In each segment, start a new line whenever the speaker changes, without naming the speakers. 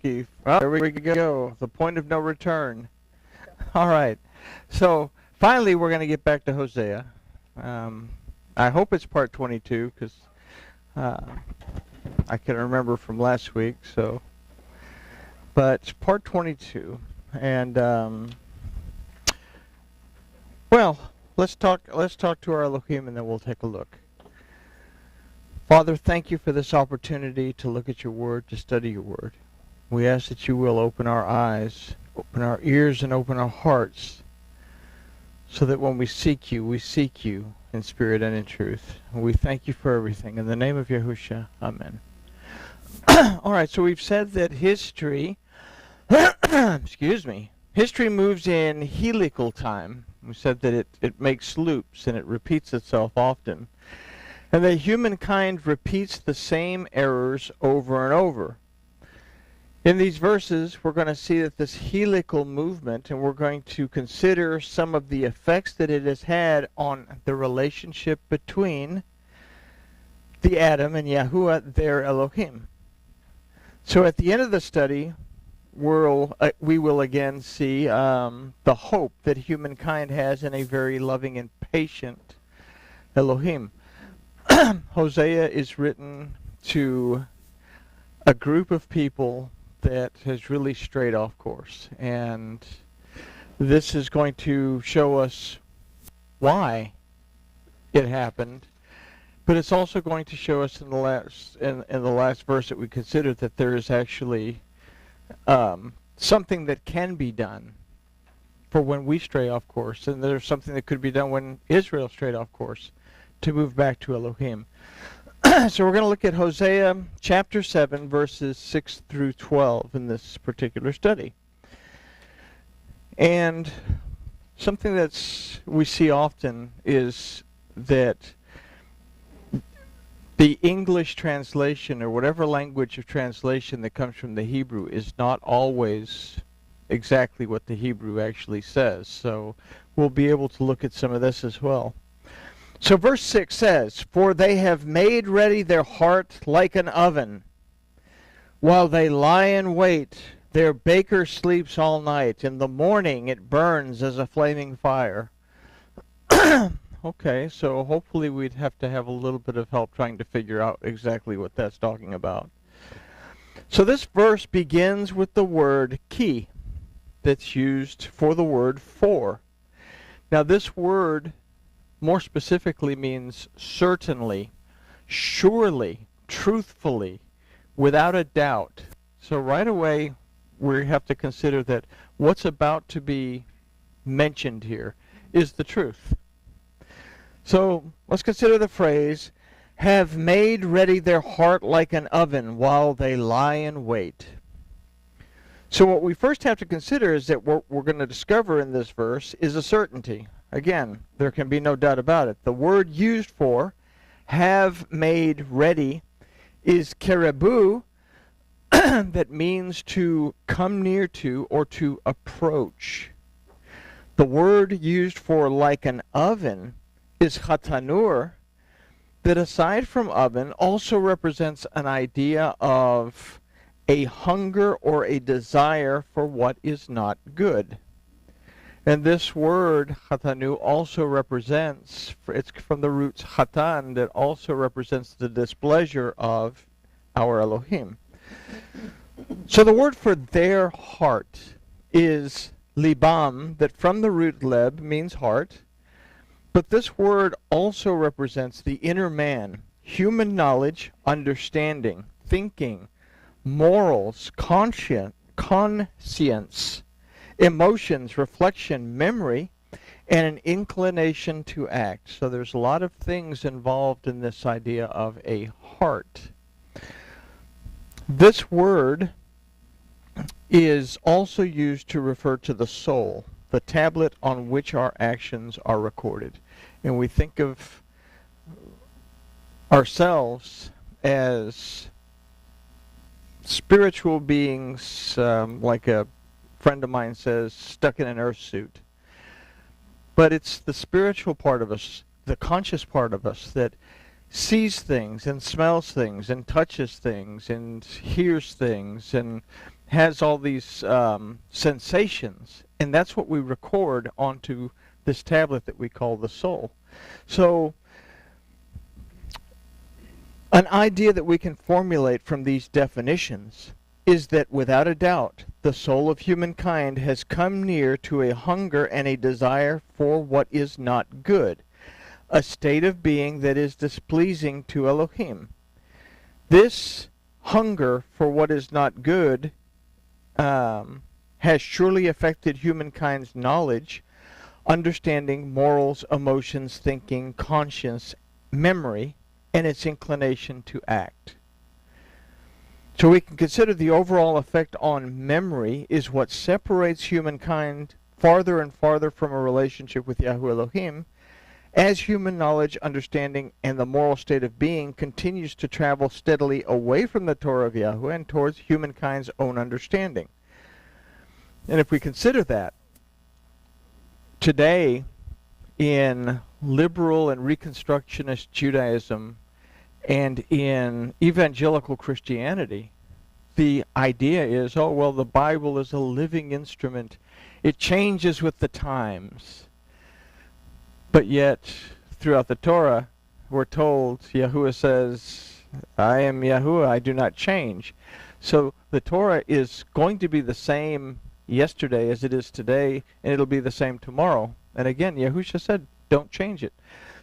Keith. Well, there we go. The point of no return. All right. So finally, we're going to get back to Hosea. I hope it's part 22 because I can remember from last week. So, but it's part 22, and well, let's talk to our Elohim, and then we'll take a look. Father, thank you for this opportunity to look at your word, to study your word. We ask that you will open our eyes, open our ears, and open our hearts, so that when we seek you in spirit and in truth. And we thank you for everything. In the name of Yahushua, amen. All right, so we've said that history, history moves in helical time. We said that it makes loops and it repeats itself often. And that humankind repeats the same errors over and over. In these verses, we're going to see that this helical movement, and we're going to consider some of the effects that it has had on the relationship between the Adam and Yahuwah, their Elohim. So at the end of the study, we will again see the hope that humankind has in a very loving and patient Elohim. Hosea is written to a group of people that has really strayed off course, and this is going to show us why it happened, but it's also going to show us in the last verse that we considered that there is actually something that can be done for when we stray off course, and there's something that could be done when Israel strayed off course, to move back to Elohim. So we're going to look at Hosea chapter 7, verses 6 through 12 in this particular study. And something that's we see often is that the English translation, or whatever language of translation that comes from the Hebrew, is not always exactly what the Hebrew actually says. So we'll be able to look at some of this as well. So verse 6 says, "For they have made ready their heart like an oven. While they lie in wait, their baker sleeps all night. In the morning it burns as a flaming fire." Okay, so hopefully we'd have to have a little bit of help trying to figure out exactly what that's talking about. So this verse begins with the word ki that's used for the word for. Now this word more specifically means certainly, surely, truthfully, without a doubt. So right away we have to consider that what's about to be mentioned here is the truth. So let's consider the phrase, "have made ready their heart like an oven while they lie in wait." So what we first have to consider is that what we're going to discover in this verse is a certainty. Again, there can be no doubt about it. The word used for have made ready is kerebu, that means to come near to or to approach. The word used for like an oven is chatanur, that aside from oven also represents an idea of a hunger or a desire for what is not good. And this word, chatanu, also represents, it's from the roots chatan, that also represents the displeasure of our Elohim. So the word for their heart is libam, that from the root leb means heart. But this word also represents the inner man, human knowledge, understanding, thinking, morals, conscience, emotions, reflection, memory, and an inclination to act. So there's a lot of things involved in this idea of a heart. This word is also used to refer to the soul, the tablet on which our actions are recorded. And we think of ourselves as spiritual beings, like a friend of mine says, stuck in an earth suit. But it's the spiritual part of us, the conscious part of us, that sees things and smells things and touches things and hears things and has all these sensations, and that's what we record onto this tablet that we call the soul. So an idea that we can formulate from these definitions is that without a doubt, the soul of humankind has come near to a hunger and a desire for what is not good, a state of being that is displeasing to Elohim. This hunger for what is not good has surely affected humankind's knowledge, understanding, morals, emotions, thinking, conscience, memory, and its inclination to act. So we can consider the overall effect on memory is what separates humankind farther and farther from a relationship with Yahweh Elohim, as human knowledge, understanding, and the moral state of being continues to travel steadily away from the Torah of Yahweh and towards humankind's own understanding. And if we consider that, today in liberal and reconstructionist Judaism and in evangelical Christianity, the idea is, oh, well, the Bible is a living instrument. It changes with the times. But yet, throughout the Torah, we're told, Yahuwah says, I am Yahuwah, I do not change. So the Torah is going to be the same yesterday as it is today, and it'll be the same tomorrow. And again, Yahusha said, don't change it.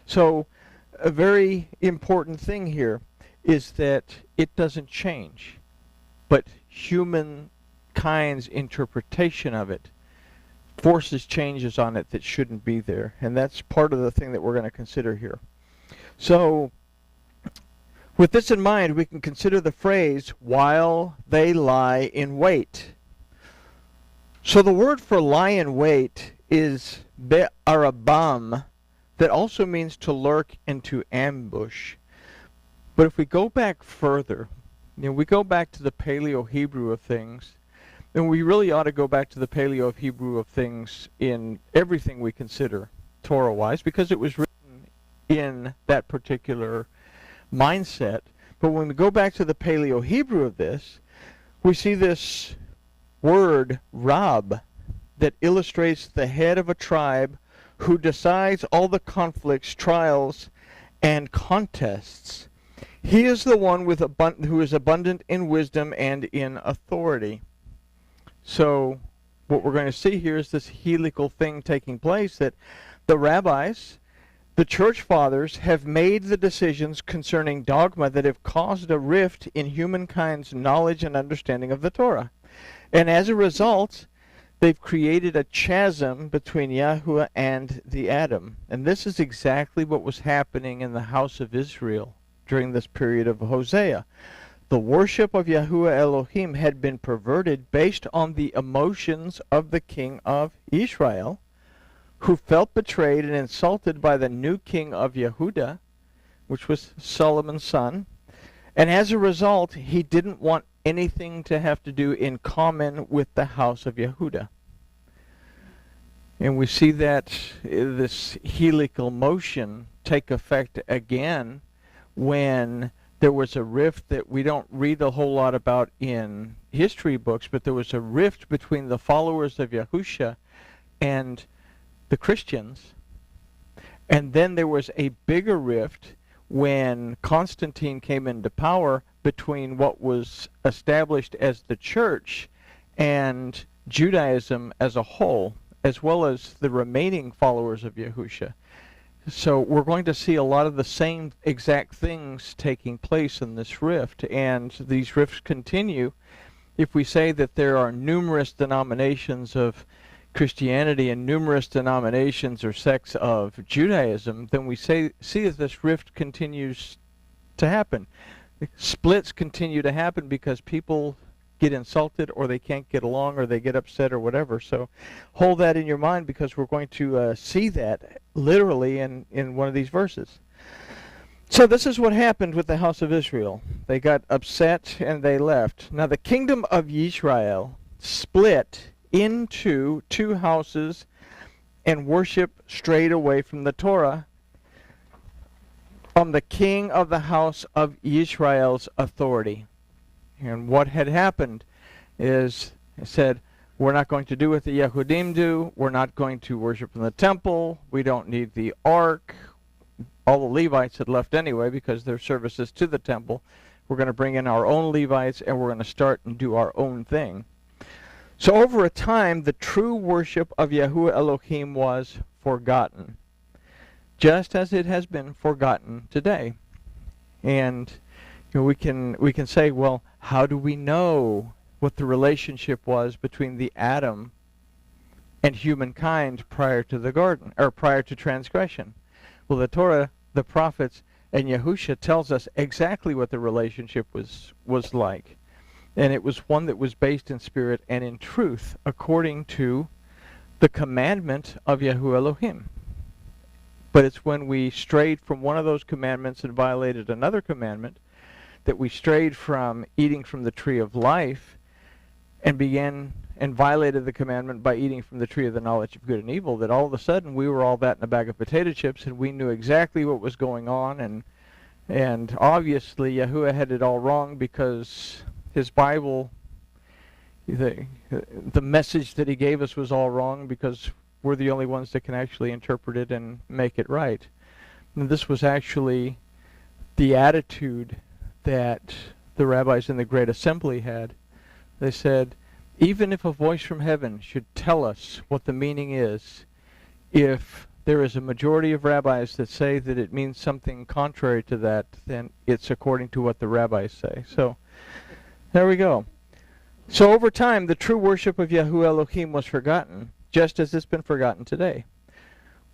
So a very important thing here is that it doesn't change, but humankind's interpretation of it forces changes on it that shouldn't be there. And that's part of the thing that we're going to consider here. So with this in mind, we can consider the phrase, while they lie in wait. So the word for lie in wait is be'arabam, that also means to lurk and to ambush. But if we go back further, we go back to the Paleo-Hebrew of things, and we really ought to go back to the Paleo-Hebrew of things in everything we consider Torah-wise, because it was written in that particular mindset. But when we go back to the Paleo-Hebrew of this, we see this word, Rab, that illustrates the head of a tribe who decides all the conflicts, trials, and contests. He is the one with who is abundant in wisdom and in authority. So what we're going to see here is this helical thing taking place, that the rabbis, the church fathers, have made the decisions concerning dogma that have caused a rift in humankind's knowledge and understanding of the Torah. And as a result, they've created a chasm between Yahuwah and the Adam. And this is exactly what was happening in the house of Israel during this period of Hoshea. The worship of Yahuwah Elohim had been perverted based on the emotions of the king of Israel, who felt betrayed and insulted by the new king of Yehuda, which was Solomon's son. And as a result, he didn't want anything to have to do in common with the house of Yehuda. And we see that this helical motion take effect again when there was a rift that we don't read a whole lot about in history books, but there was a rift between the followers of Yahusha and the Christians. And then there was a bigger rift when Constantine came into power between what was established as the church and Judaism as a whole, as well as the remaining followers of Yahusha. So we're going to see a lot of the same exact things taking place in this rift, and these rifts continue. If we say that there are numerous denominations of Christianity and numerous denominations or sects of Judaism, then we see that this rift continues to happen. Splits continue to happen because people get insulted, or they can't get along, or they get upset, or whatever. So hold that in your mind, because we're going to see that literally in one of these verses. So this is what happened with the house of Israel. They got upset and they left. Now the kingdom of Israel split into two houses and worship strayed away from the Torah, from the king of the house of Israel's authority. And what had happened? is said, we're not going to do what the Yehudim do. We're not going to worship in the temple. We don't need the ark. All the Levites had left anyway because their services to the temple. We're going to bring in our own Levites, and we're going to start and do our own thing. So over a time, the true worship of Yahuwah Elohim was forgotten, just as it has been forgotten today. And we can say, well, how do we know what the relationship was between the Adam and humankind prior to the garden, or prior to transgression? Well, the Torah, the prophets, and Yahushua tells us exactly what the relationship was like. And it was one that was based in spirit and in truth, according to the commandment of Yahuwah Elohim. But it's when we strayed from one of those commandments and violated another commandment, that we strayed from eating from the tree of life and violated the commandment by eating from the tree of the knowledge of good and evil, that all of a sudden we were all that in a bag of potato chips, and we knew exactly what was going on, and obviously Yahuwah had it all wrong, because his Bible, the message that he gave us was all wrong, because we're the only ones that can actually interpret it and make it right. And this was actually the attitude that the rabbis in the Great Assembly had. They said, even if a voice from heaven should tell us what the meaning is, if there is a majority of rabbis that say that it means something contrary to that, then it's according to what the rabbis say. So there we go. So over time, the true worship of Yahuwah Elohim was forgotten, just as it's been forgotten today.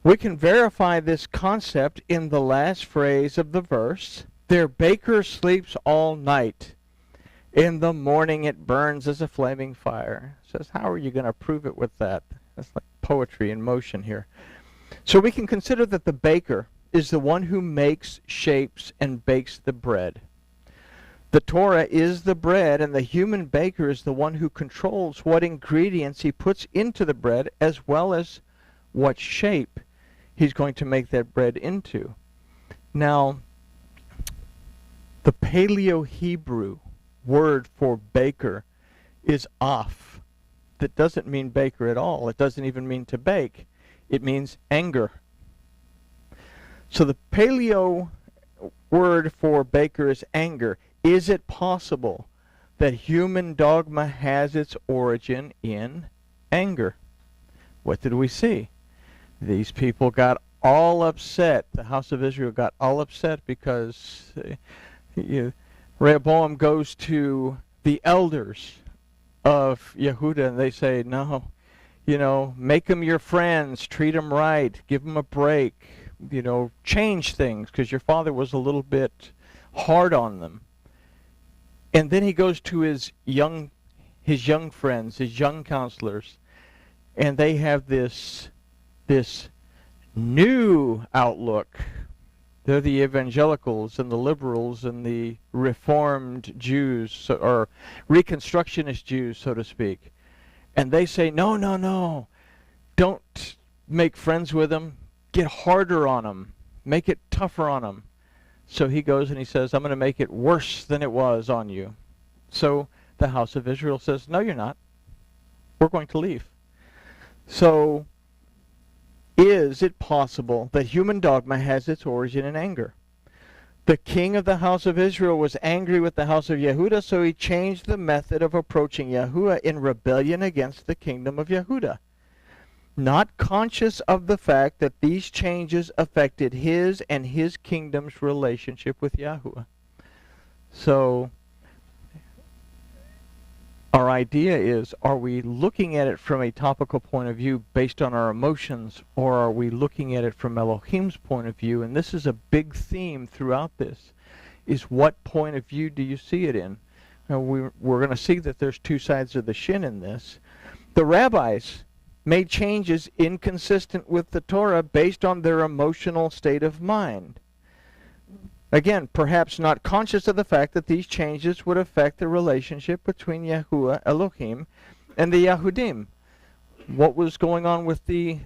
We can verify this concept in the last phrase of the verse, their baker sleeps all night. In the morning it burns as a flaming fire. It says, how are you going to prove it with that? That's like poetry in motion here. So we can consider that the baker is the one who makes, shapes, and bakes the bread. The Torah is the bread, and the human baker is the one who controls what ingredients he puts into the bread, as well as what shape he's going to make that bread into. Now, the Paleo-Hebrew word for baker is af. That doesn't mean baker at all. It doesn't even mean to bake. It means anger. So the Paleo word for baker is anger. Is it possible that human dogma has its origin in anger? What did we see? These people got all upset. The house of Israel got all upset because Rehoboam goes to the elders of Yehuda and they say, no, make them your friends, treat them right, give them a break, change things, because your father was a little bit hard on them. And then he goes to his young friends, his young counselors, and they have this new outlook. They're the evangelicals and the liberals and the reformed Jews, or Reconstructionist Jews, so to speak. And they say, no, don't make friends with them. Get harder on them. Make it tougher on them. So he goes and he says, I'm going to make it worse than it was on you. So the house of Israel says, no, you're not. We're going to leave. So is it possible that human dogma has its origin in anger? The king of the house of Israel was angry with the house of Yehuda, so he changed the method of approaching Yahuwah in rebellion against the kingdom of Yehuda, not conscious of the fact that these changes affected his and his kingdom's relationship with Yahuwah. So our idea is, are we looking at it from a topical point of view based on our emotions, or are we looking at it from Elohim's point of view? And this is a big theme throughout this, is what point of view do you see it in? Now we're going to see that there's two sides of the shin in this. The rabbis made changes inconsistent with the Torah based on their emotional state of mind. Again, perhaps not conscious of the fact that these changes would affect the relationship between Yahuwah Elohim and the Yahudim. What was going on with the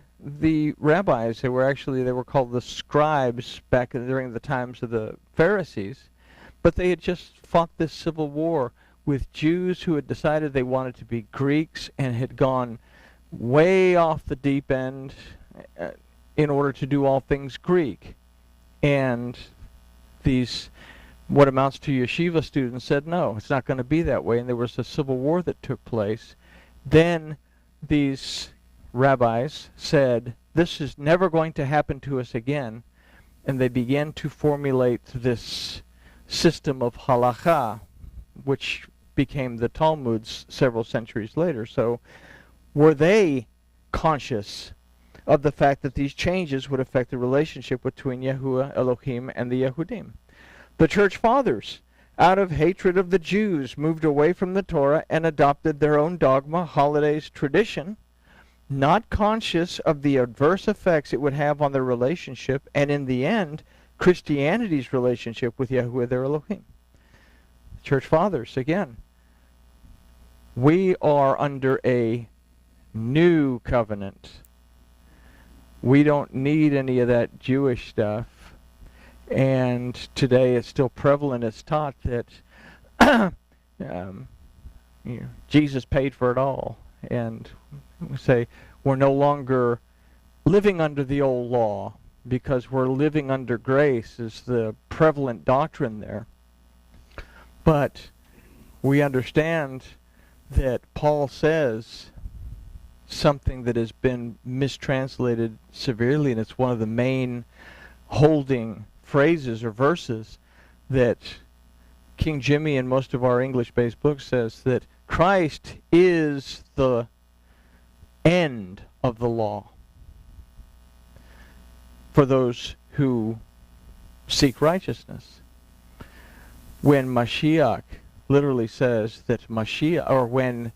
rabbis? They were called the scribes during the times of the Pharisees, but they had just fought this civil war with Jews who had decided they wanted to be Greeks and had gone way off the deep end in order to do all things Greek. And these, what amounts to yeshiva students, said, no, it's not going to be that way. And there was a civil war that took place. Then these rabbis said, this is never going to happen to us again. And they began to formulate this system of halakha, which became the Talmuds several centuries later. So were they conscious of the fact that these changes would affect the relationship between Yahuwah Elohim and the Yehudim? The church fathers, out of hatred of the Jews, moved away from the Torah and adopted their own dogma, holidays, tradition, not conscious of the adverse effects it would have on their relationship, and in the end, Christianity's relationship with Yahuwah their Elohim. Church fathers, again, we are under a new covenant. We don't need any of that Jewish stuff. And today it's still prevalent. It's taught that Jesus paid for it all. And we say we're no longer living under the old law because we're living under grace is the prevalent doctrine there. But we understand that Paul says something that has been mistranslated severely, and it's one of the main holding phrases or verses that King Jimmy and most of our English-based books says that Christ is the end of the law for those who seek righteousness. When Mashiach literally says that Mashiach, or when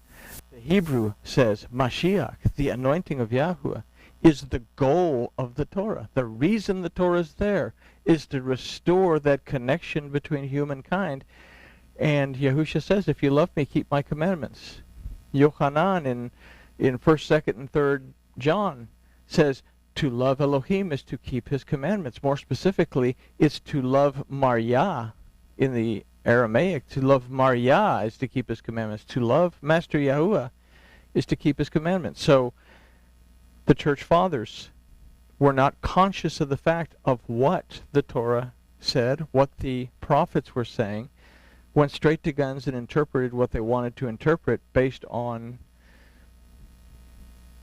the Hebrew says Mashiach, the anointing of Yahuwah, is the goal of the Torah. The reason the Torah is there is to restore that connection between humankind. And Yahusha says, if you love me, keep my commandments. Yochanan in 1st, 2nd, and 3rd John says, to love Elohim is to keep his commandments. More specifically, it's to love Maryah in the Aramaic. To love Maryah is to keep his commandments. To love Master Yahuwah is to keep his commandments. So the church fathers were not conscious of the fact of what the Torah said, what the prophets were saying, went straight to guns and interpreted what they wanted to interpret based on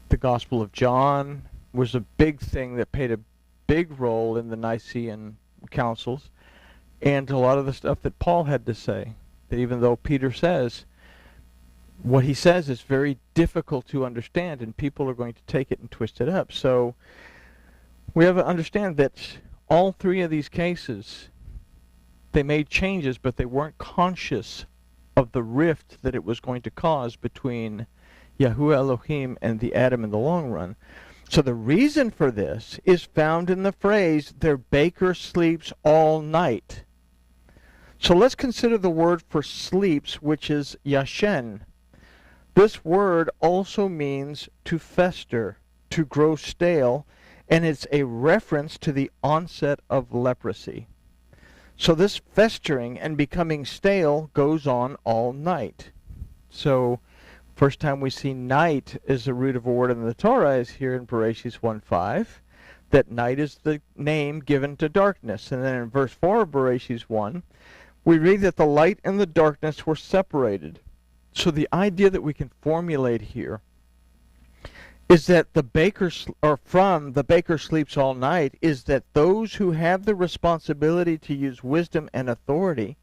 the Gospel of John. Was a big thing that played a big role in the Nicene councils, and a lot of the stuff that Paul had to say, that even though Peter says, what he says is very difficult to understand, and people are going to take it and twist it up. So we have to understand that all three of these cases, they made changes, but they weren't conscious of the rift that it was going to cause between Yahuwah Elohim and the Adam in the long run. So the reason for this is found in the phrase, their baker sleeps all night. So let's consider the word for sleeps, which is yashen. This word also means to fester, to grow stale, and it's a reference to the onset of leprosy. So this festering and becoming stale goes on all night. So first time we see night as the root of a word in the Torah is here in Bereshit 1:5, that night is the name given to darkness. And then in verse 4 of Bereshit 1, we read that the light and the darkness were separated. So the idea that we can formulate here is that the baker, or from the baker sleeps all night, is that those who have the responsibility to use wisdom and authority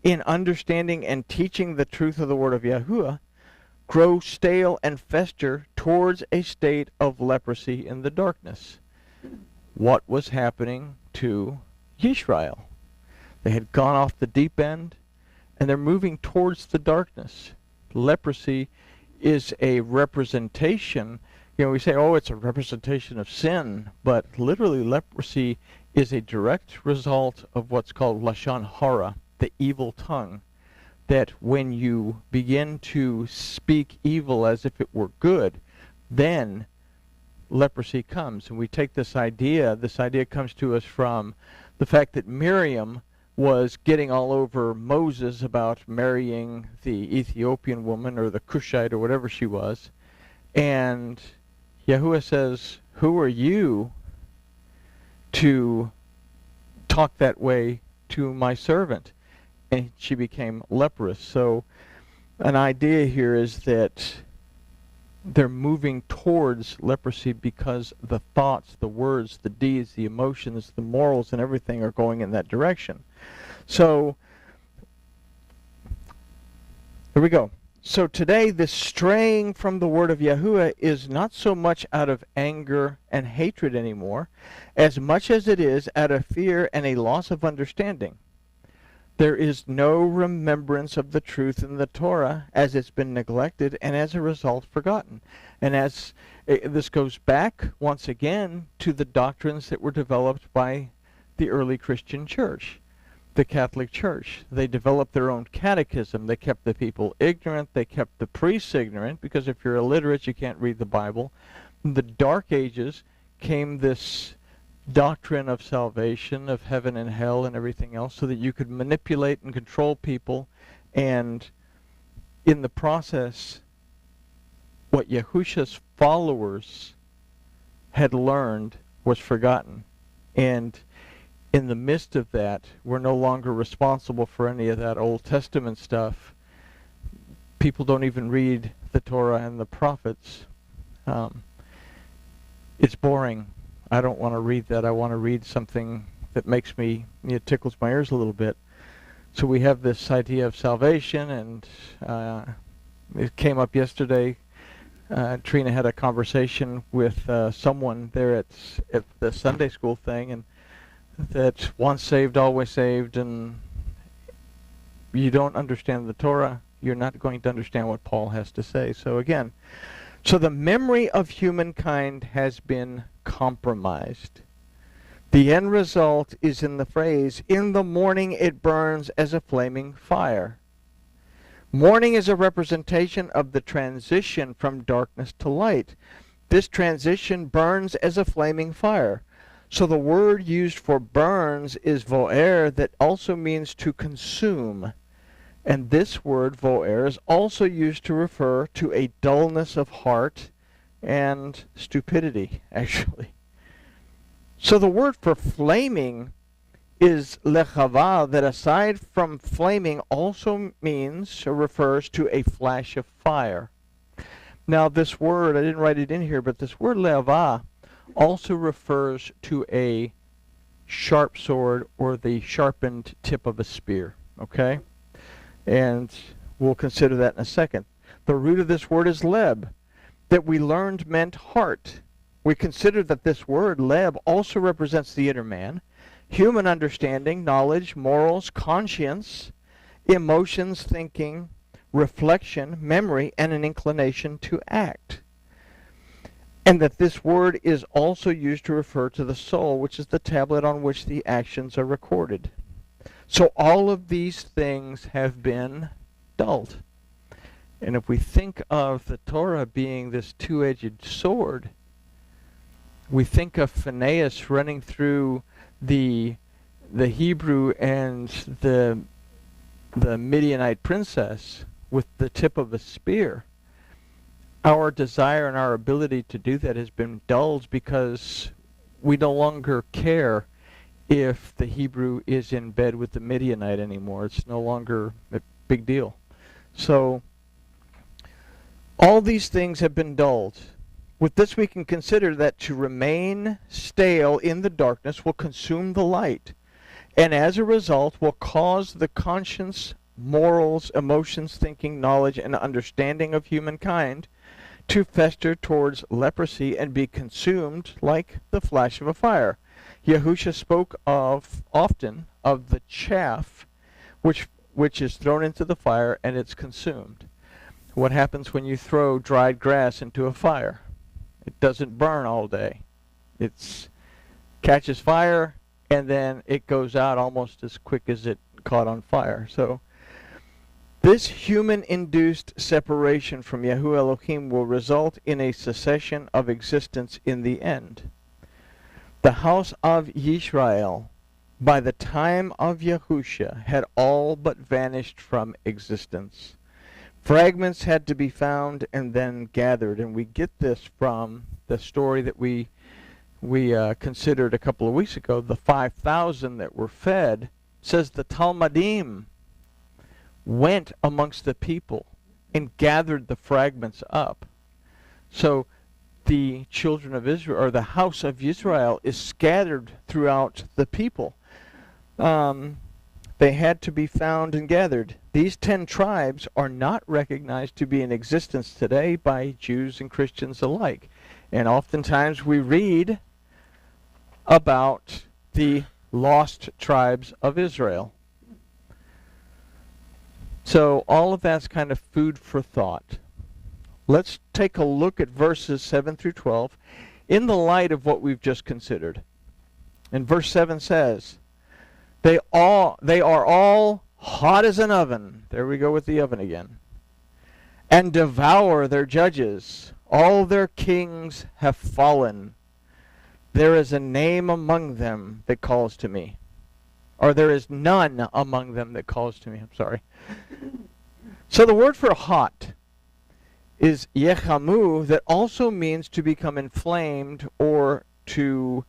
in understanding and teaching the truth of the word of Yahuwah grow stale and fester towards a state of leprosy in the darkness. What was happening to Yisrael? They had gone off the deep end, and they're moving towards the darkness. Leprosy is a representation. You know, we say, oh, it's a representation of sin, but literally leprosy is a direct result of what's called Lashon Hara, the evil tongue. That when you begin to speak evil as if it were good, then leprosy comes. And we take this idea comes to us from the fact that Miriam was getting all over Moses about marrying the Ethiopian woman or the Cushite or whatever she was. And Yahuwah says, who are you to talk that way to my servant? And she became leprous. So an idea here is that they're moving towards leprosy because the thoughts, the words, the deeds, the emotions, the morals, and everything are going in that direction. So, here we go. So today, this straying from the word of Yahuwah is not so much out of anger and hatred anymore, as much as it is out of fear and a loss of understanding. There is no remembrance of the truth in the Torah as it's been neglected and as a result forgotten. And as this goes back once again to the doctrines that were developed by the early Christian church, the Catholic Church. They developed their own catechism. They kept the people ignorant. They kept the priests ignorant, because if you're illiterate, you can't read the Bible. In the Dark Ages came this doctrine of salvation, of heaven and hell and everything else, so that you could manipulate and control people, and in the process, what Yahusha's followers had learned was forgotten. And in the midst of that, we're no longer responsible for any of that Old Testament stuff. People don't even read the Torah and the prophets. It's boring. I don't want to read that. I want to read something that makes me, it tickles my ears a little bit. So we have this idea of salvation, and it came up yesterday. Trina had a conversation with someone there at the Sunday school thing, and that once saved, always saved, and you don't understand the Torah, you're not going to understand what Paul has to say. So again, so the memory of humankind has been compromised. The end result is in the phrase, in the morning it burns as a flaming fire. Morning is a representation of the transition from darkness to light. This transition burns as a flaming fire. So the word used for burns is vo'er, that also means to consume. And this word vo'er is also used to refer to a dullness of heart and stupidity, actually. So the word for flaming is lechava, that aside from flaming also means or refers to a flash of fire. Now this word, I didn't write it in here, but this word lechava also refers to a sharp sword or the sharpened tip of a spear, okay? And we'll consider that in a second. The root of this word is leb, that we learned meant heart. We consider that this word, leb, also represents the inner man, human understanding, knowledge, morals, conscience, emotions, thinking, reflection, memory, and an inclination to act. And that this word is also used to refer to the soul, which is the tablet on which the actions are recorded. So all of these things have been dulled. And if we think of the Torah being this two-edged sword, we think of Phinehas running through the Hebrew and the Midianite princess with the tip of a spear. Our desire and our ability to do that has been dulled because we no longer care if the Hebrew is in bed with the Midianite anymore. It's no longer a big deal. So all these things have been dulled. With this we can consider that to remain stale in the darkness will consume the light, and as a result will cause the conscience, morals, emotions, thinking, knowledge, and understanding of humankind to fester towards leprosy and be consumed like the flash of a fire. Yahusha spoke often of the chaff which is thrown into the fire and it's consumed. What happens when you throw dried grass into a fire? It doesn't burn all day. It catches fire and then it goes out almost as quick as it caught on fire. So this human-induced separation from Yahuwah Elohim will result in a cessation of existence in the end. The house of Yisrael by the time of Yahushua, had all but vanished from existence. Fragments had to be found and then gathered, and we get this from the story that we considered a couple of weeks ago, the 5,000 that were fed. Says the Talmudim went amongst the people and gathered the fragments up. So the children of Israel, or the house of Israel, is scattered throughout the people. They had to be found and gathered. These 10 tribes are not recognized to be in existence today by Jews and Christians alike. And oftentimes we read about the lost tribes of Israel. So all of that's kind of food for thought. Let's take a look at verses 7 through 12 in the light of what we've just considered. And verse 7 says, They are all hot as an oven. There we go with the oven again. And devour their judges. All their kings have fallen. There is a name among them that calls to me. Or there is none among them that calls to me. I'm sorry. So the word for hot is yechamu, that also means to become inflamed, or to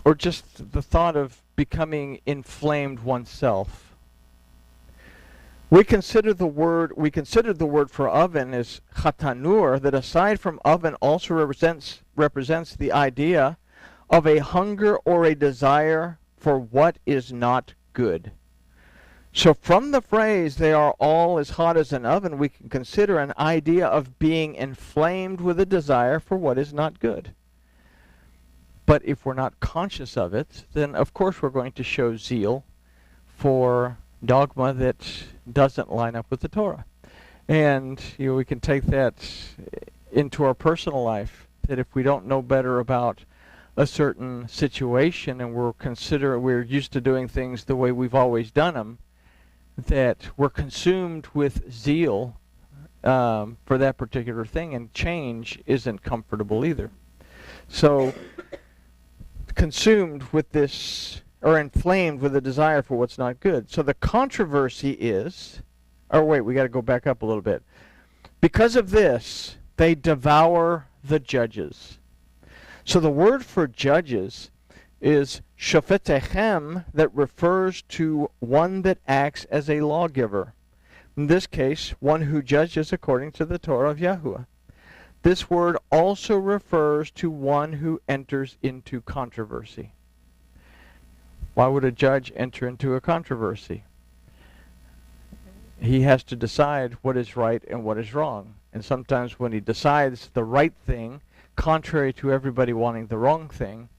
or just the thought of becoming inflamed oneself. We considered the word for oven as chatanur, that aside from oven also represents the idea of a hunger or a desire for what is not good. So from the phrase, they are all as hot as an oven, we can consider an idea of being inflamed with a desire for what is not good. But if we're not conscious of it, then of course we're going to show zeal for dogma that doesn't line up with the Torah. And we can take that into our personal life, that if we don't know better about a certain situation and we're used to doing things the way we've always done them, that we're consumed with zeal for that particular thing, and change isn't comfortable either. So consumed with this, or inflamed with a desire for what's not good. So the controversy is, we got to go back up a little bit. Because of this, they devour the judges. So the word for judges is shofetechem, that refers to one that acts as a lawgiver. In this case, one who judges according to the Torah of Yahuwah. This word also refers to one who enters into controversy. Why would a judge enter into a controversy? He has to decide what is right and what is wrong. And sometimes when he decides the right thing, contrary to everybody wanting the wrong thing,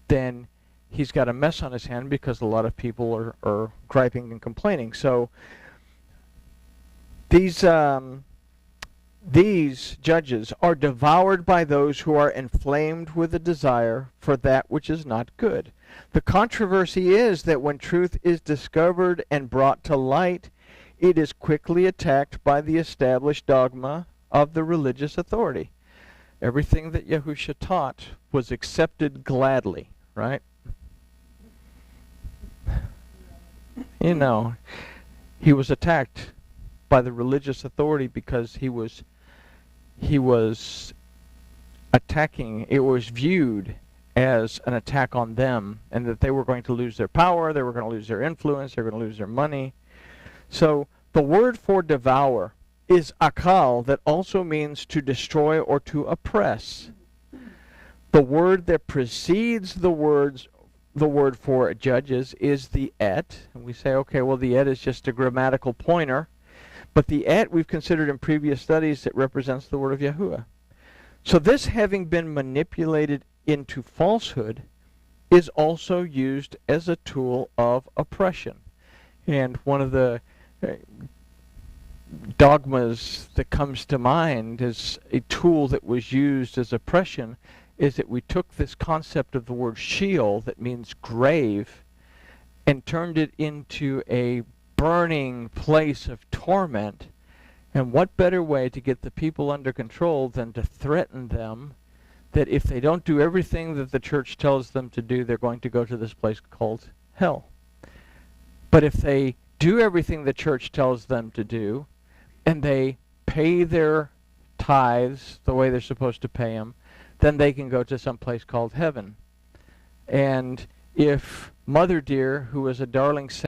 then he's got a mess on his hand, because a lot of people are griping and complaining. So these judges are devoured by those who are inflamed with a desire for that which is not good. The controversy is that when truth is discovered and brought to light, it is quickly attacked by the established dogma of the religious authority. Everything that Yahushua taught was accepted gladly, right? He was attacked by the religious authority because he was attacking. It was viewed as an attack on them, and that they were going to lose their power, they were going to lose their influence, they were going to lose their money. So the word for devour is akal, that also means to destroy or to oppress. The word that precedes the word for judges is the et. And we say, okay, well, the et is just a grammatical pointer. But the et we've considered in previous studies that represents the word of Yahuwah. So this, having been manipulated into falsehood, is also used as a tool of oppression. And one of the dogmas that comes to mind as a tool that was used as oppression is that we took this concept of the word Sheol, that means grave, and turned it into a burning place of torment. And what better way to get the people under control than to threaten them that if they don't do everything that the church tells them to do, they're going to go to this place called hell. But if they do everything the church tells them to do, and they pay their tithes the way they're supposed to pay them, then they can go to some place called heaven. And if Mother Dear, who was a darling